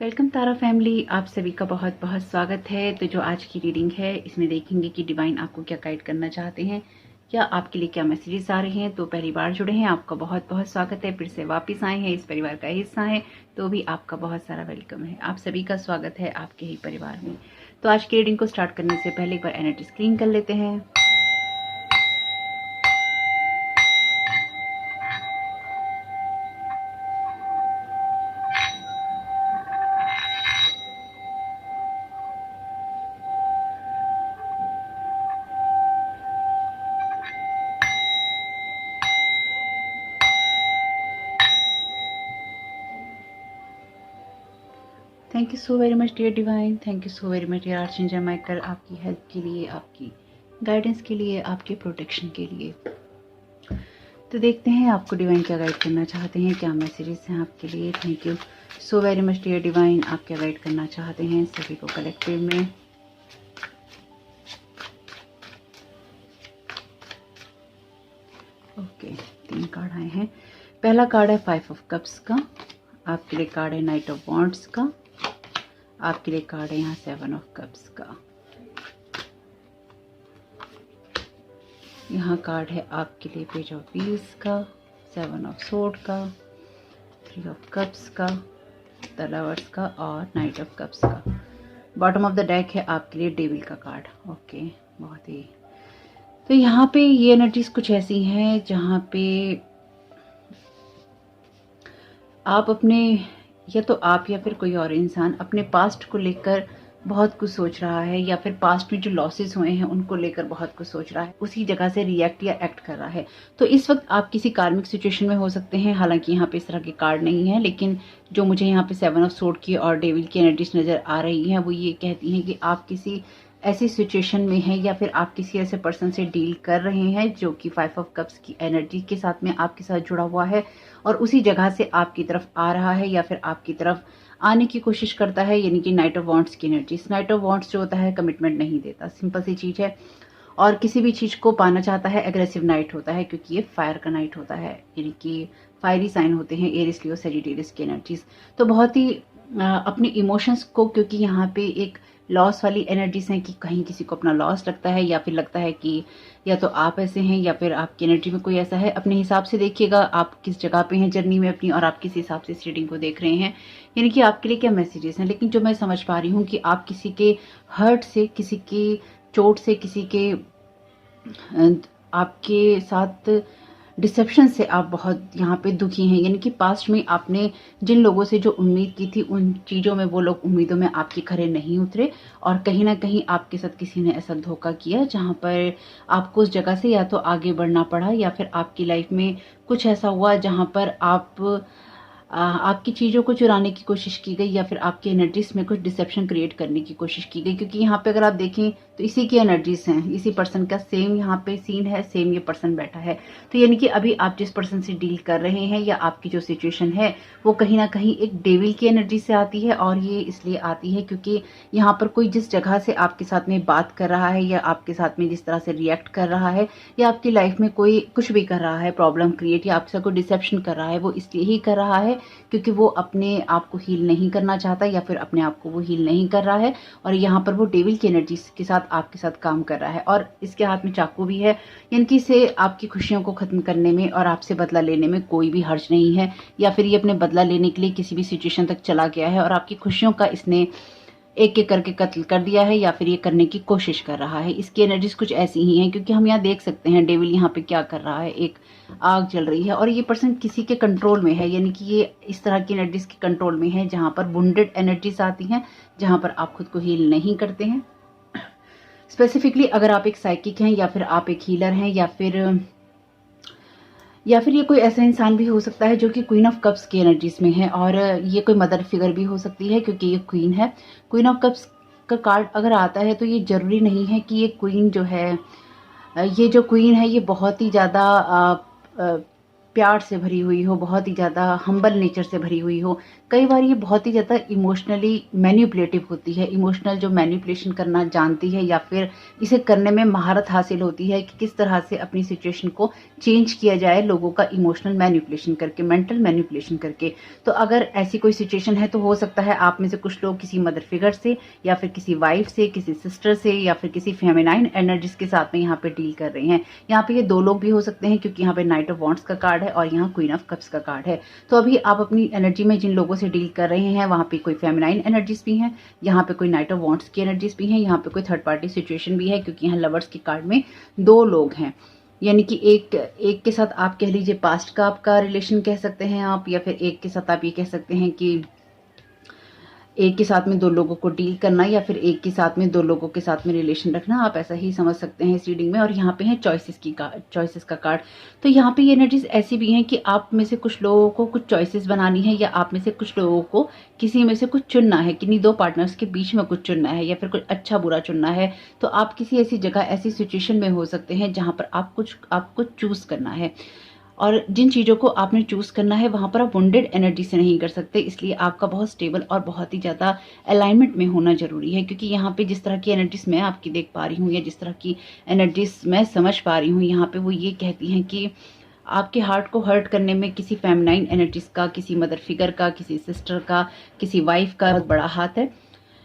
Welcome तारा family, आप सभी का बहुत बहुत स्वागत है। तो जो आज की रीडिंग है इसमें देखेंगे कि डिवाइन आपको क्या गाइड करना चाहते हैं या आपके लिए क्या मैसेजेस आ रहे हैं। तो पहली बार जुड़े हैं आपका बहुत बहुत स्वागत है, फिर से वापस आए हैं इस परिवार का हिस्सा है तो भी आपका बहुत सारा वेलकम है। आप सभी का स्वागत है आपके ही परिवार में। तो आज की रीडिंग को स्टार्ट करने से पहले एक बार एनर्जी स्क्रीन कर लेते हैं। Thank you so very much dear divine, thank you so very much dear archangel Michael, आपकी हेल्प के लिए, आपकी गाइडेंस के लिए, आपके प्रोटेक्शन के लिए। तो देखते हैं आपको डिवाइन क्या गाइड करना चाहते हैं, क्या मैसेजेस हैं आपके लिए। Thank you so very much dear divine, आप क्या गाइड करना चाहते हैं सभी को कलेक्टिव में। ओके, 3 कार्ड आए हैं। पहला कार्ड है 5 ऑफ कप्स का, आपके लिए कार्ड है नाइट ऑफ वॉन्ड्स का, आपके लिए कार्ड है यहाँ 7 ऑफ कप्स का। यहाँ कार्ड है आपके लिए पेज ऑफ व्हील्स का, 7 ऑफ सोर्ड का, 3 ऑफ कप्स का, द लवर्स का और नाइट ऑफ कप्स का। बॉटम ऑफ द डेक है आपके लिए डेविल का कार्ड। ओके, बहुत ही। तो यहाँ पे ये एनर्जीज कुछ ऐसी हैं जहाँ पे आप अपने, या तो आप या फिर कोई और इंसान अपने पास्ट को लेकर बहुत कुछ सोच रहा है, या फिर पास्ट में जो लॉसेस हुए हैं उनको लेकर बहुत कुछ सोच रहा है, उसी जगह से रिएक्ट या एक्ट कर रहा है। तो इस वक्त आप किसी कार्मिक सिचुएशन में हो सकते हैं। हालांकि यहाँ पे इस तरह के कार्ड नहीं है, लेकिन जो मुझे यहाँ पे 7 ऑफ सोर्ड की और डेविल की एनर्जीज नजर आ रही हैं वो ये कहती हैं कि आप किसी ऐसी सिचुएशन में हैं या फिर आप किसी ऐसे पर्सन से डील कर रहे हैं जो कि 5 ऑफ कप्स की एनर्जी के साथ में आपके साथ जुड़ा हुआ है और उसी जगह से आपकी तरफ आ रहा है या फिर आपकी तरफ आने की कोशिश करता है, यानी कि नाइट ऑफ वॉन्ड्स की एनर्जी। नाइट ऑफ वॉन्ड्स जो होता है कमिटमेंट नहीं देता, सिंपल सी चीज है, और किसी भी चीज को पाना चाहता है। एग्रेसिव नाइट होता है क्योंकि ये फायर का नाइट होता है, यानी कि फायरी साइन होते हैं एरिस, लियो, सजिटेरियस की एनर्जीज। तो बहुत ही अपने इमोशंस को, क्योंकि यहाँ पे एक लॉस वाली एनर्जीज हैं कि कहीं किसी को अपना लॉस लगता है या फिर लगता है कि या तो आप ऐसे हैं या फिर आपकी एनर्जी में कोई ऐसा है। अपने हिसाब से देखिएगा आप किस जगह पे हैं जर्नी में अपनी, और आप किस हिसाब से इस रीडिंग को देख रहे हैं, यानी कि आपके लिए क्या मैसेजेस हैं। लेकिन जो मैं समझ पा रही हूँ कि आप किसी के हर्ट से, किसी की चोट से, किसी के आपके साथ डिसेप्शन से आप बहुत यहाँ पे दुखी हैं, यानी कि पास्ट में आपने जिन लोगों से जो उम्मीद की थी उन चीज़ों में वो लोग उम्मीदों में आपके खरे नहीं उतरे, और कहीं ना कहीं आपके साथ किसी ने ऐसा धोखा किया जहाँ पर आपको उस जगह से या तो आगे बढ़ना पड़ा या फिर आपकी लाइफ में कुछ ऐसा हुआ जहाँ पर आपकी चीज़ों को चुराने की कोशिश की गई या फिर आपकी एनर्जीज में कुछ डिसेप्शन क्रिएट करने की कोशिश की गई। क्योंकि यहाँ पे अगर आप देखें तो इसी की एनर्जीज हैं, इसी पर्सन का सेम यहाँ पे सीन है, सेम ये पर्सन बैठा है। तो यानी कि अभी आप जिस पर्सन से डील कर रहे हैं या आपकी जो सिचुएशन है वो कहीं ना कहीं एक डेविल की एनर्जी से आती है, और ये इसलिए आती है क्योंकि यहाँ पर कोई जिस जगह से आपके साथ में बात कर रहा है या आपके साथ में जिस तरह से रिएक्ट कर रहा है या आपकी लाइफ में कोई कुछ भी कर रहा है, प्रॉब्लम क्रिएट या आपसे कोई डिसेप्शन कर रहा है, वो इसलिए ही कर रहा है क्योंकि वो अपने आप को हील नहीं करना चाहता या फिर अपने आप को वो हील नहीं कर रहा है, और यहाँ पर वो डेविल की एनर्जी के साथ आपके साथ काम कर रहा है। और इसके हाथ में चाकू भी है, यानी कि इसे आपकी खुशियों को खत्म करने में और आपसे बदला लेने में कोई भी हर्ज नहीं है, या फिर ये अपने बदला लेने के लिए किसी भी सिचुएशन तक चला गया है और आपकी खुशियों का इसने एक एक करके कत्ल कर दिया है या फिर ये करने की कोशिश कर रहा है। इसकी एनर्जीज कुछ ऐसी ही हैं, क्योंकि हम यहाँ देख सकते हैं डेविल यहाँ पे क्या कर रहा है, एक आग जल रही है और ये पर्सन किसी के कंट्रोल में है, यानी कि ये इस तरह की एनर्जीज के कंट्रोल में है जहां पर वुंडेड एनर्जीज आती हैं, जहां पर आप खुद को हील नहीं करते हैं। स्पेसिफिकली अगर आप एक साइकिक हैं या फिर आप एक हीलर हैं या फिर ये कोई ऐसा इंसान भी हो सकता है जो कि क्वीन ऑफ कप्स की एनर्जीज में है, और ये कोई मदर फिगर भी हो सकती है क्योंकि ये क्वीन है। क्वीन ऑफ कप्स का कार्ड अगर आता है तो ये जरूरी नहीं है कि ये जो क्वीन है ये बहुत ही ज़्यादा प्यार से भरी हुई हो, बहुत ही ज़्यादा हम्बल नेचर से भरी हुई हो। कई बार ये बहुत ही ज़्यादा इमोशनली मैनिपुलेटिव होती है, इमोशनल जो मैनिपुलेशन करना जानती है या फिर इसे करने में महारत हासिल होती है कि किस तरह से अपनी सिचुएशन को चेंज किया जाए लोगों का इमोशनल मैनिपुलेशन करके, मेंटल मैनिपुलेशन करके। तो अगर ऐसी कोई सिचुएशन है तो हो सकता है आप में से कुछ लोग किसी मदर फिगर से या फिर किसी वाइफ से, किसी सिस्टर से या फिर किसी फेमिनाइन एनर्जीज के साथ में यहाँ पे डील कर रहे हैं। यहाँ पे ये 2 लोग भी हो सकते हैं क्योंकि यहाँ पे नाइट ऑफ वॉन्ड्स का कार्ड है और यहाँ क्वीन ऑफ कप्स का कार्ड है। तो अभी आप अपनी एनर्जी में जिन लोगों से डील कर रहे हैं वहाँ पे कोई फेमिनाइन एनर्जीज भी हैं, यहाँ पे कोई नाइट ऑफ वॉन्ड्स की एनर्जीज भी हैं, यहाँ पे कोई थर्ड पार्टी सिचुएशन भी है क्योंकि यहाँ लवर्स के कार्ड में 2 लोग हैं। यानी कि एक के साथ आप कह लीजिए पास्ट का आपका रिलेशन कह सकते हैं आप, या फिर एक के साथ आप ये कह सकते हैं कि एक के साथ में 2 लोगों को डील करना, या फिर एक के साथ में 2 लोगों के साथ में रिलेशन रखना, आप ऐसा ही समझ सकते हैं इस रीडिंग में। और यहाँ पे है चॉइसेस का कार्ड। तो यहाँ पे ये एनर्जीज ऐसी भी हैं कि आप में से कुछ लोगों को कुछ चॉइसेस बनानी है, या आप में से कुछ लोगों को किसी में से कुछ चुनना है, किन्हीं 2 पार्टनर्स के बीच में कुछ चुनना है, या फिर कुछ अच्छा बुरा चुनना है। तो आप किसी ऐसी जगह, ऐसी सिचुएशन में हो सकते हैं जहाँ पर आपको चूज करना है, और जिन चीज़ों को आपने चूज़ करना है वहाँ पर आप वुंडेड एनर्जी से नहीं कर सकते। इसलिए आपका बहुत स्टेबल और बहुत ही ज़्यादा अलाइनमेंट में होना ज़रूरी है, क्योंकि यहाँ पे जिस तरह की एनर्जीज मैं आपकी देख पा रही हूँ या जिस तरह की एनर्जीज मैं समझ पा रही हूँ, यहाँ पे वो ये कहती हैं कि आपके हार्ट को हर्ट करने में किसी फेमिनाइन एनर्जीज का, किसी मदर फिगर का, किसी सिस्टर का, किसी वाइफ का बहुत बड़ा हाथ है।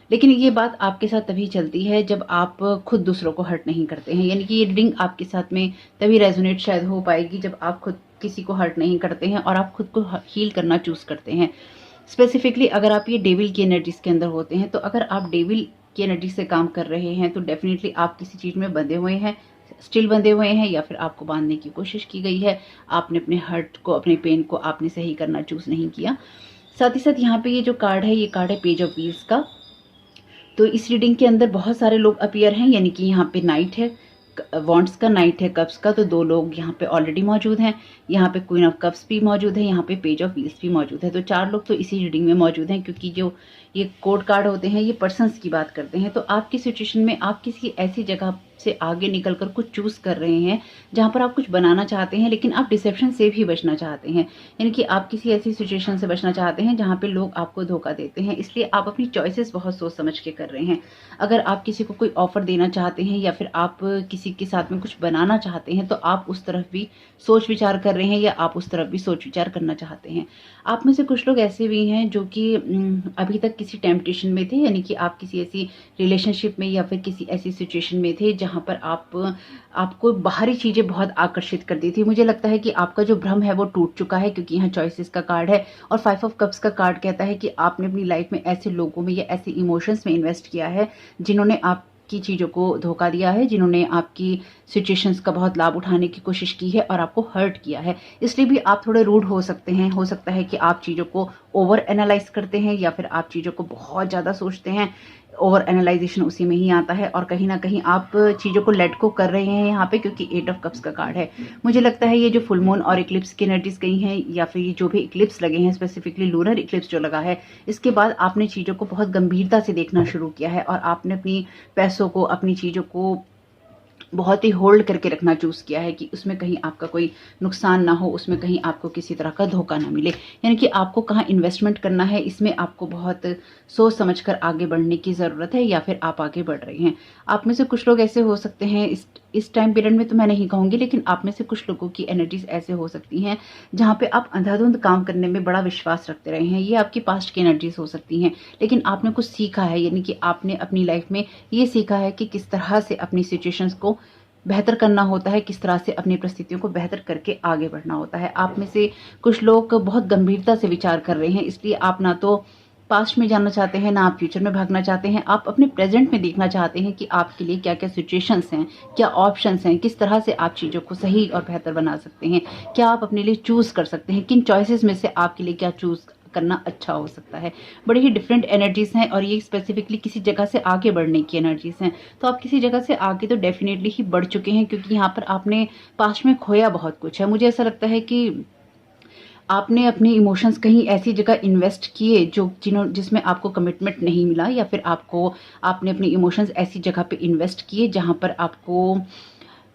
लेकिन ये बात आपके साथ तभी चलती है जब आप खुद दूसरों को हर्ट नहीं करते हैं। यानी कि ये रीडिंग आपके साथ में तभी रेजोनेट शायद हो पाएगी जब आप खुद किसी को हर्ट नहीं करते हैं और आप खुद को हील करना चूज करते हैं। स्पेसिफिकली अगर आप ये डेविल की एनर्जीज के अंदर होते हैं, तो अगर आप डेविल की एनर्जी से काम कर रहे हैं तो डेफिनेटली आप किसी चीज़ में बंधे हुए हैं, स्टिल बंधे हुए हैं, या फिर आपको बांधने की कोशिश की गई है। आपने अपने हर्ट को, अपने पेन को आपने सही करना चूज नहीं किया। साथ ही साथ यहाँ पे ये जो कार्ड है, ये कार्ड है पेज ऑफ व्हील्स का। तो इस रीडिंग के अंदर बहुत सारे लोग अपीयर हैं, यानी कि यहाँ पे नाइट है, वॉन्ड्स का, नाइट है कप्स का, तो 2 लोग यहाँ पे ऑलरेडी मौजूद हैं। यहाँ पे क्वीन ऑफ कप्स भी मौजूद है, यहाँ पे पेज ऑफ व्हील्स भी मौजूद है। तो 4 लोग तो इसी रीडिंग में मौजूद हैं, क्योंकि जो ये कोड कार्ड होते हैं ये पर्सन्स की बात करते हैं। तो आपकी सिचुएशन में आप किसी ऐसी जगह से आगे निकलकर कुछ चूज कर रहे हैं जहां पर आप कुछ बनाना चाहते हैं, लेकिन आप डिसेप्शन से भी बचना चाहते हैं। यानी कि आप किसी ऐसी सिचुएशन से बचना चाहते हैं जहां पे लोग आपको धोखा देते हैं, इसलिए आप अपनी चॉइसेस बहुत सोच समझ के कर रहे हैं। अगर आप किसी को कोई ऑफर देना चाहते हैं या फिर आप किसी के साथ में कुछ बनाना चाहते हैं, तो आप उस तरफ भी सोच विचार कर रहे हैं या आप उस तरफ भी सोच विचार करना चाहते हैं। आप में से कुछ लोग ऐसे भी हैं जो कि अभी तक किसी टेम्पटेशन में थे, यानी कि आप किसी ऐसी रिलेशनशिप में या फिर किसी ऐसी सिचुएशन में थे जहां पर आपको बाहरी चीजें बहुत आकर्षित करती थी। मुझे लगता है कि आपका जो भ्रम है वो टूट चुका है, क्योंकि यहाँ चॉइसेस का कार्ड है और 5 ऑफ कप्स का कार्ड कहता है कि आपने अपनी लाइफ में ऐसे लोगों में या ऐसे इमोशंस में इन्वेस्ट किया है जिन्होंने आपकी चीज़ों को धोखा दिया है, जिन्होंने आपकी सिचुएशंस का बहुत लाभ उठाने की कोशिश की है और आपको हर्ट किया है। इसलिए भी आप थोड़े रूड हो सकते हैं। हो सकता है कि आप चीज़ों को ओवर एनालाइज करते हैं या फिर आप चीज़ों को बहुत ज़्यादा सोचते हैं। ओवर एनालाइजेशन उसी में ही आता है और कहीं ना कहीं आप चीज़ों को लेट को कर रहे हैं यहाँ पे, क्योंकि 8 ऑफ कप्स का कार्ड है। मुझे लगता है ये जो फुल मून और इक्लिप्स की एनर्जीज गई हैं या फिर ये जो भी इक्लिप्स लगे हैं, स्पेसिफिकली लूनर इक्लिप्स जो लगा है, इसके बाद आपने चीज़ों को बहुत गंभीरता से देखना शुरू किया है और आपने अपनी पैसों को, अपनी चीज़ों को बहुत ही होल्ड करके रखना चूज किया है कि उसमें कहीं आपका कोई नुकसान ना हो, उसमें कहीं आपको किसी तरह का धोखा ना मिले। यानी कि आपको कहाँ इन्वेस्टमेंट करना है, इसमें आपको बहुत सोच समझकर आगे बढ़ने की ज़रूरत है, या फिर आप आगे बढ़ रहे हैं। आप में से कुछ लोग ऐसे हो सकते हैं, इस टाइम पीरियड में तो मैं नहीं कहूँगी, लेकिन आप में से कुछ लोगों की एनर्जीज ऐसे हो सकती हैं जहाँ पे आप अंधाधुंध काम करने में बड़ा विश्वास रखते रहे हैं। ये आपकी पास्ट की एनर्जीज हो सकती हैं, लेकिन आपने कुछ सीखा है, यानी कि आपने अपनी लाइफ में ये सीखा है कि किस तरह से अपनी सिचुएशंस को बेहतर करना होता है, किस तरह से अपनी परिस्थितियों को बेहतर करके आगे बढ़ना होता है। आप में से कुछ लोग बहुत गंभीरता से विचार कर रहे हैं, इसलिए आप ना तो पास्ट में जाना चाहते हैं, ना आप फ्यूचर में भागना चाहते हैं। आप अपने प्रेजेंट में देखना चाहते हैं कि आपके लिए क्या क्या सिचुएशंस हैं, क्या ऑप्शंस हैं, किस तरह से आप चीज़ों को सही और बेहतर बना सकते हैं, क्या आप अपने लिए चूज कर सकते हैं, किन चॉइसेस में से आपके लिए क्या चूज करना अच्छा हो सकता है। बड़ी ही डिफरेंट एनर्जीज हैं और ये स्पेसिफिकली किसी जगह से आगे बढ़ने की एनर्जीज हैं। तो आप किसी जगह से आगे तो डेफिनेटली ही बढ़ चुके हैं, क्योंकि यहाँ पर आपने पास्ट में खोया बहुत कुछ है। मुझे ऐसा लगता है कि आपने अपने इमोशंस कहीं ऐसी जगह इन्वेस्ट किए जिसमें आपको कमिटमेंट नहीं मिला, या फिर आपने अपने इमोशंस ऐसी जगह पे इन्वेस्ट किए जहां पर आपको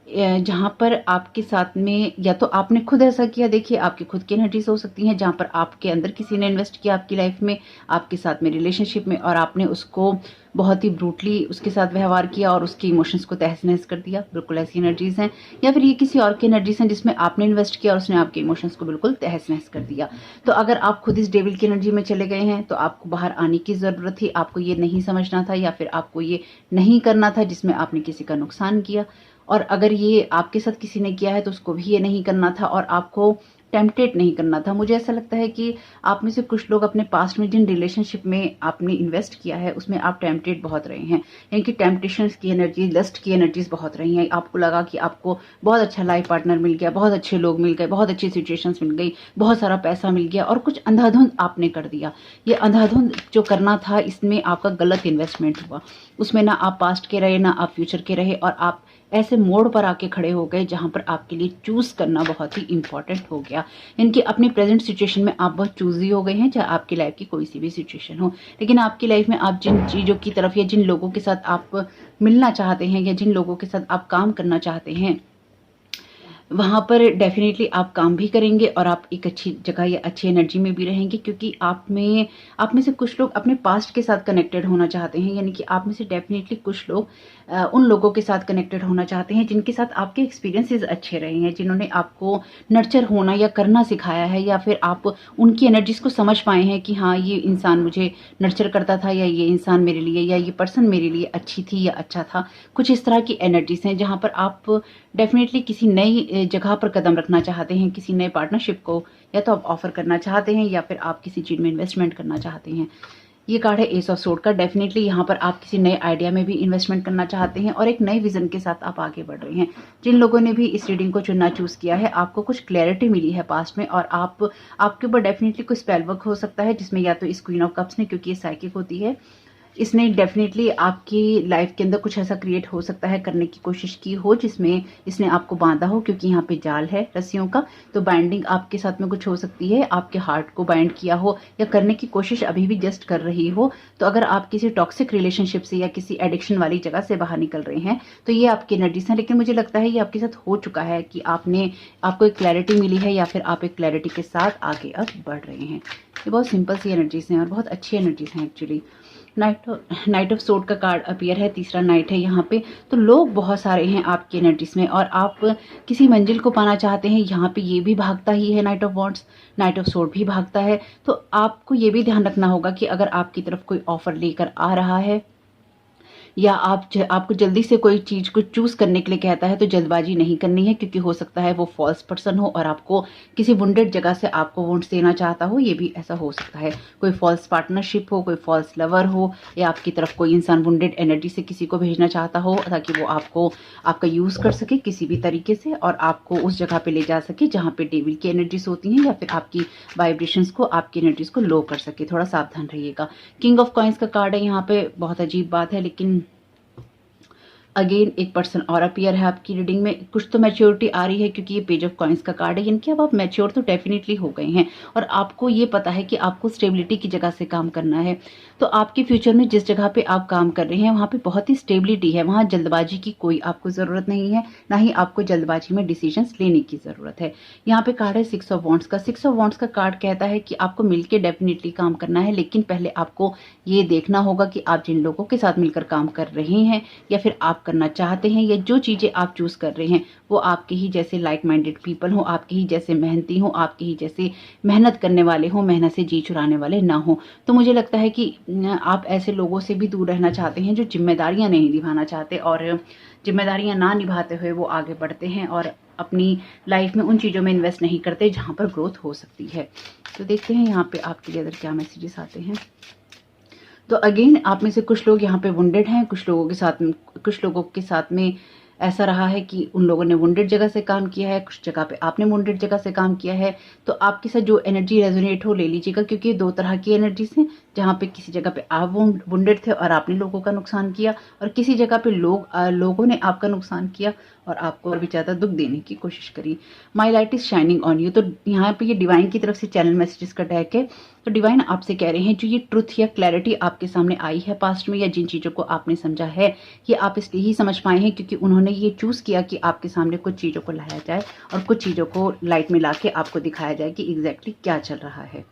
जहाँ पर आपके साथ में या तो आपने खुद ऐसा किया, देखिए आपकी खुद की एनर्जीज हो सकती हैं जहाँ पर आपके अंदर किसी ने इन्वेस्ट किया आपकी लाइफ में, आपके साथ में रिलेशनशिप में, और आपने उसको बहुत ही ब्रूटली उसके साथ व्यवहार किया और उसके इमोशंस को तहस नहस कर दिया, बिल्कुल ऐसी एनर्जीज हैं। या फिर ये किसी और की एनर्जीज हैं जिसमें आपने इन्वेस्ट किया और उसने आपके इमोशंस को बिल्कुल तहस नहस कर दिया। तो अगर आप खुद इस डेविल की एनर्जी में चले गए हैं तो आपको बाहर आने की ज़रूरत थी, आपको ये नहीं समझना था या फिर आपको ये नहीं करना था जिसमें आपने किसी का नुकसान किया। और अगर ये आपके साथ किसी ने किया है तो उसको भी ये नहीं करना था और आपको टेम्पटेट नहीं करना था। मुझे ऐसा लगता है कि आप में से कुछ लोग अपने पास्ट में जिन रिलेशनशिप में आपने इन्वेस्ट किया है उसमें आप टेम्पटेट बहुत रहे हैं, यानी कि टेम्पटेशंस की एनर्जी, लस्ट की एनर्जीज बहुत रही हैं। आपको लगा कि आपको बहुत अच्छा लाइफ पार्टनर मिल गया, बहुत अच्छे लोग मिल गए, बहुत अच्छी सिचुएशंस मिल गई, बहुत सारा पैसा मिल गया और कुछ अंधाधुंध आपने कर दिया। ये अंधाधुंध जो करना था इसमें आपका गलत इन्वेस्टमेंट हुआ, उसमें ना आप पास्ट के रहे ना आप फ्यूचर के रहे और आप ऐसे मोड़ पर आके खड़े हो गए जहां पर आपके लिए चूज करना बहुत ही इंपॉर्टेंट हो गया। इनकी अपनी प्रेजेंट सिचुएशन में आप बहुत चूजी हो गए हैं, चाहे आपकी लाइफ की कोई सी भी सिचुएशन हो। लेकिन आपकी लाइफ में आप जिन चीज़ों की तरफ या जिन लोगों के साथ आप मिलना चाहते हैं या जिन लोगों के साथ आप काम करना चाहते हैं वहाँ पर डेफिनेटली आप काम भी करेंगे और आप एक अच्छी जगह या अच्छी एनर्जी में भी रहेंगे, क्योंकि आप में से कुछ लोग अपने पास्ट के साथ कनेक्टेड होना चाहते हैं, यानी कि आप में से डेफिनेटली कुछ लोग उन लोगों के साथ कनेक्टेड होना चाहते हैं जिनके साथ आपके एक्सपीरियंसेस अच्छे रहे हैं, जिन्होंने आपको नर्चर होना या करना सिखाया है, या फिर आप उनकी एनर्जीज को समझ पाए हैं कि हाँ ये इंसान मुझे नर्चर करता था या ये इंसान मेरे लिए या ये पर्सन मेरे लिए अच्छी थी या अच्छा था। कुछ इस तरह की एनर्जीज हैं जहाँ पर आप डेफिनेटली किसी नई जगह पर कदम रखना चाहते हैं, किसी नए पार्टनरशिप को या तो आप ऑफर करना चाहते हैं या फिर आप किसी चीज़ में इन्वेस्टमेंट करना चाहते हैं। ये कार्ड है एस ऑफ सोर्ड का। डेफिनेटली यहाँ पर आप किसी नए आइडिया में भी इन्वेस्टमेंट करना चाहते हैं और एक नए विजन के साथ आप आगे बढ़ रहे हैं। जिन लोगों ने भी इस रीडिंग को चुनना चूज किया है, आपको कुछ क्लैरिटी मिली है पास्ट में और आपके ऊपर डेफिनेटली कोई स्पेल वर्क हो सकता है, जिसमें या तो इस क्वीन ऑफ कप्स ने, क्योंकि ये साइकिक होती है, इसने डेफिनेटली आपकी लाइफ के अंदर कुछ ऐसा क्रिएट हो सकता है, करने की कोशिश की हो जिसमें इसने आपको बांधा हो, क्योंकि यहाँ पे जाल है रस्सियों का। तो बाइंडिंग आपके साथ में कुछ हो सकती है, आपके हार्ट को बाइंड किया हो या करने की कोशिश अभी भी जस्ट कर रही हो। तो अगर आप किसी टॉक्सिक रिलेशनशिप से या किसी एडिक्शन वाली जगह से बाहर निकल रहे हैं तो ये आपकी एनर्जीज हैं। लेकिन मुझे लगता है ये आपके साथ हो चुका है कि आपको एक क्लैरिटी मिली है या फिर आप एक क्लैरिटी के साथ आगे अब बढ़ रहे हैं। ये बहुत सिंपल सी एनर्जीज हैं और बहुत अच्छी एनर्जीज हैं एक्चुअली। नाइट ऑफ सोर्ड का कार्ड अपीयर है, तीसरा नाइट है यहाँ पे। तो लोग बहुत सारे हैं आपकी एनर्जीज में और आप किसी मंजिल को पाना चाहते हैं, यहाँ पे ये भी भागता ही है, night of wands, night of sword भी भागता है। तो आपको ये भी ध्यान रखना होगा कि अगर आपकी तरफ कोई ऑफर लेकर आ रहा है या आपको जल्दी से कोई चीज को चूज करने के लिए कहता है तो जल्दबाजी नहीं करनी है, क्योंकि हो सकता है वो फॉल्स पर्सन हो और आपको किसी वुंडेड जगह से आपको वोट्स देना चाहता हो। ये भी ऐसा हो सकता है, कोई फॉल्स पार्टनरशिप हो, कोई फॉल्स लवर हो, या आपकी तरफ कोई इंसान वुंडेड एनर्जी से किसी को भेजना चाहता हो ताकि वो आपका यूज कर सके किसी भी तरीके से और आपको उस जगह पे ले जा सके जहाँ पे डेविल की एनर्जीज होती हैं, या फिर आपकी वाइब्रेशंस को, आपकी एनर्जीज को लो कर सके। थोड़ा सावधान रहिएगा। किंग ऑफ कॉइंस का कार्ड है यहाँ पे, बहुत अजीब बात है, लेकिन अगेन एक पर्सन और अपीयर है आपकी रीडिंग में। कुछ तो मैच्योरिटी आ रही है क्योंकि ये पेज ऑफ कॉइंस का कार्ड है, यानी कि अब आप मैच्योर तो डेफिनेटली हो गए हैं और आपको ये पता है कि आपको स्टेबिलिटी की जगह से काम करना है। तो आपके फ्यूचर में जिस जगह पे आप काम कर रहे हैं वहाँ पे बहुत ही स्टेबिलिटी है, वहाँ जल्दबाजी की कोई आपको ज़रूरत नहीं है, ना ही आपको जल्दबाजी में डिसीजंस लेने की ज़रूरत है। यहाँ पे कार्ड है सिक्स ऑफ वॉन्ड्स का। सिक्स ऑफ वॉन्ड्स का कार्ड कहता है कि आपको मिलकर डेफिनेटली काम करना है, लेकिन पहले आपको ये देखना होगा कि आप जिन लोगों के साथ मिलकर काम कर रहे हैं या फिर आप करना चाहते हैं या जो चीज़ें आप चूज कर रहे हैं वो आपके ही जैसे लाइक माइंडेड पीपल हो, आपके ही जैसे मेहनती हो, आपके ही जैसे मेहनत करने वाले हो, मेहनत से जी चुराने वाले ना हो। तो मुझे लगता है कि आप ऐसे लोगों से भी दूर रहना चाहते हैं जो जिम्मेदारियां नहीं निभाना चाहते और जिम्मेदारियां ना निभाते हुए वो आगे बढ़ते हैं और अपनी लाइफ में उन चीज़ों में इन्वेस्ट नहीं करते जहाँ पर ग्रोथ हो सकती है। तो देखते हैं यहाँ पे आपके लिए क्या मैसेजेस आते हैं। तो अगेन आप में से कुछ लोग यहाँ पे वुंडेड हैं, कुछ लोगों के साथ में ऐसा रहा है कि उन लोगों ने वुंडेड जगह से काम किया है, कुछ जगह पे आपने वुंडेड जगह से काम किया है। तो आपके साथ जो एनर्जी रेजोनेट हो ले लीजिएगा, क्योंकि ये दो तरह की एनर्जीज हैं, जहाँ पे किसी जगह पे आप वुंडेड थे और आपने लोगों का नुकसान किया और किसी जगह पे लोगों ने आपका नुकसान किया और आपको और भी ज़्यादा दुख देने की कोशिश करी। माई light is shining on you. तो यहाँ पे ये डिवाइन की तरफ से चैनल मैसेजेस का टैग है। तो डिवाइन आपसे कह रहे हैं जो ये ट्रुथ या क्लैरिटी आपके सामने आई है पास्ट में या जिन चीज़ों को आपने समझा है, ये आप इसलिए ही समझ पाए हैं क्योंकि उन्होंने उन्होंने ये चूज़ किया कि आपके सामने कुछ चीज़ों को लाया जाए और कुछ चीज़ों को लाइट में ला के आपको दिखाया जाए कि एग्जैक्टली क्या चल रहा है।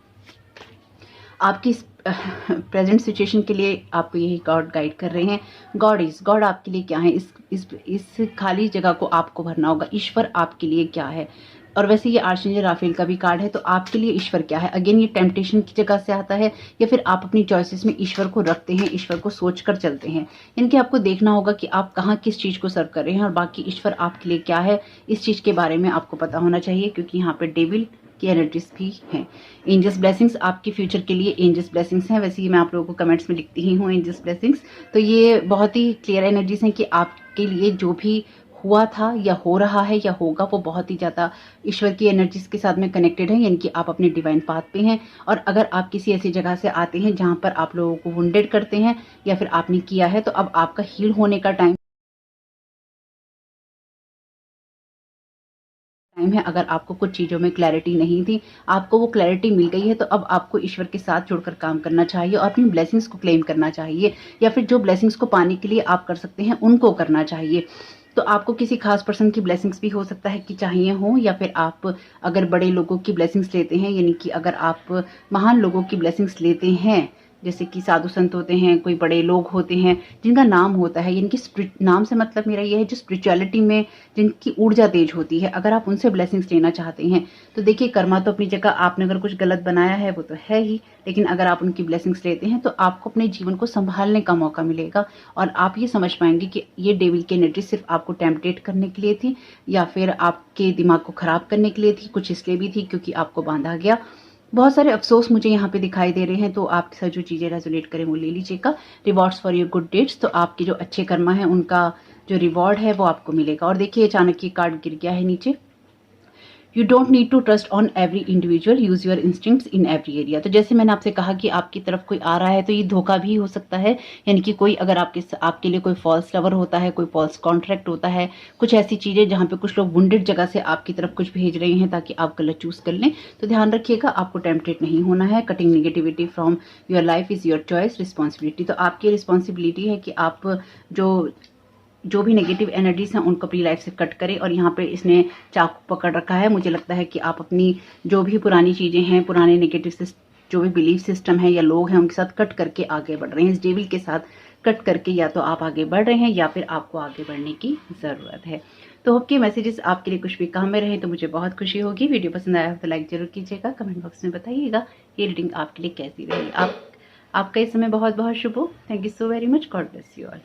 आपकी प्रेजेंट सिचुएशन के लिए आपको यही गॉड गाइड कर रहे हैं। गॉड आपके लिए क्या है, इस खाली जगह को आपको भरना होगा। ईश्वर आपके लिए क्या है, और वैसे ये आर्चेंजल राफेल का भी कार्ड है, तो आपके लिए ईश्वर क्या है। अगेन ये टेम्पटेशन की जगह से आता है, या फिर आप अपनी चॉइसेस में ईश्वर को रखते हैं, ईश्वर को सोच कर चलते हैं। इनके आपको देखना होगा कि आप कहाँ किस चीज़ को सर्व कर रहे हैं, और बाकी ईश्वर आपके लिए क्या है इस चीज़ के बारे में आपको पता होना चाहिए, क्योंकि यहाँ पे डेविल की एनर्जीज भी हैं। एंजल्स ब्लेसिंग्स आपके फ्यूचर के लिए एंजल्स ब्लेसिंग्स हैं। वैसे ही मैं आप लोगों को कमेंट्स में लिखती ही हूँ एंजल्स ब्लेसिंग्स। तो ये बहुत ही क्लियर एनर्जीज हैं कि आपके लिए जो भी हुआ था या हो रहा है या होगा वो बहुत ही ज़्यादा ईश्वर की एनर्जीज के साथ में कनेक्टेड है, यानी कि आप अपने डिवाइन पाथ पे हैं। और अगर आप किसी ऐसी जगह से आते हैं जहाँ पर आप लोगों को वुंडेड करते हैं या फिर आपने किया है, तो अब आपका हील होने का टाइम है। अगर आपको कुछ चीज़ों में क्लैरिटी नहीं थी, आपको वो क्लैरिटी मिल गई है, तो अब आपको ईश्वर के साथ जुड़कर काम करना चाहिए और अपनी ब्लेसिंग्स को क्लेम करना चाहिए, या फिर जो ब्लेसिंग्स को पाने के लिए आप कर सकते हैं उनको करना चाहिए। तो आपको किसी खास पर्सन की ब्लेसिंग्स भी हो सकता है कि चाहिए हो, या फिर आप अगर बड़े लोगों की ब्लेसिंग्स लेते हैं, यानी कि अगर आप महान लोगों की ब्लेसिंग्स लेते हैं, जैसे कि साधु संत होते हैं, कोई बड़े लोग होते हैं जिनका नाम होता है, यानी कि नाम से मतलब मेरा ये है जो स्पिरिचुअलिटी में जिनकी ऊर्जा तेज होती है, अगर आप उनसे ब्लेसिंग्स लेना चाहते हैं तो देखिए कर्मा तो अपनी जगह, आपने अगर कुछ गलत बनाया है वो तो है ही, लेकिन अगर आप उनकी ब्लेसिंग्स लेते हैं तो आपको अपने जीवन को संभालने का मौका मिलेगा, और आप ये समझ पाएंगे कि ये डेविल की एनर्जी सिर्फ आपको टेम्पटेट करने के लिए थी, या फिर आपके दिमाग को खराब करने के लिए थी, कुछ इसलिए भी थी क्योंकि आपको बांधा गया। बहुत सारे अफसोस मुझे यहाँ पे दिखाई दे रहे हैं, तो आपके साथ जो चीज़ें रेजोनेट करें वो ले लीजिएगा। Rewards for your good deeds, तो आपके जो अच्छे कर्मा है उनका जो रिवॉर्ड है वो आपको मिलेगा। और देखिए अचानक ये कार्ड गिर गया है नीचे, you don't need to trust on every individual, use your instincts in every area. तो जैसे मैंने आपसे कहा कि आपकी तरफ कोई आ रहा है तो ये धोखा भी हो सकता है, यानी कि कोई अगर आपके लिए कोई फॉल्स लवर होता है, कोई फॉल्स कॉन्ट्रैक्ट होता है, कुछ ऐसी चीज़ें जहाँ पे कुछ लोग वुंडेड जगह से आपकी तरफ कुछ भेज रहे हैं ताकि आप गलत चूज कर लें, तो ध्यान रखिएगा आपको टेम्पटेट नहीं होना है। Cutting negativity from your life is your choice, responsibility. तो आपकी रिस्पॉन्सिबिलिटी है कि आप जो भी नेगेटिव एनर्जीज हैं उनको अपनी लाइफ से कट करें। और यहाँ पे इसने चाकू पकड़ रखा है, मुझे लगता है कि आप अपनी जो भी पुरानी चीज़ें हैं, पुराने नेगेटिव जो भी बिलीफ सिस्टम है या लोग हैं उनके साथ कट करके आगे बढ़ रहे हैं। इस डेविल के साथ कट करके या तो आप आगे बढ़ रहे हैं या फिर आपको आगे बढ़ने की ज़रूरत है। तो होप के मैसेजेस आपके लिए कुछ भी काम में रहे तो मुझे बहुत खुशी होगी। वीडियो पसंद आया हो तो लाइक जरूर कीजिएगा, कमेंट बॉक्स में बताइएगा ये रीडिंग आपके लिए कैसी रही। आपका इस समय बहुत बहुत शुभ हो। Thank you so very much, God bless you all.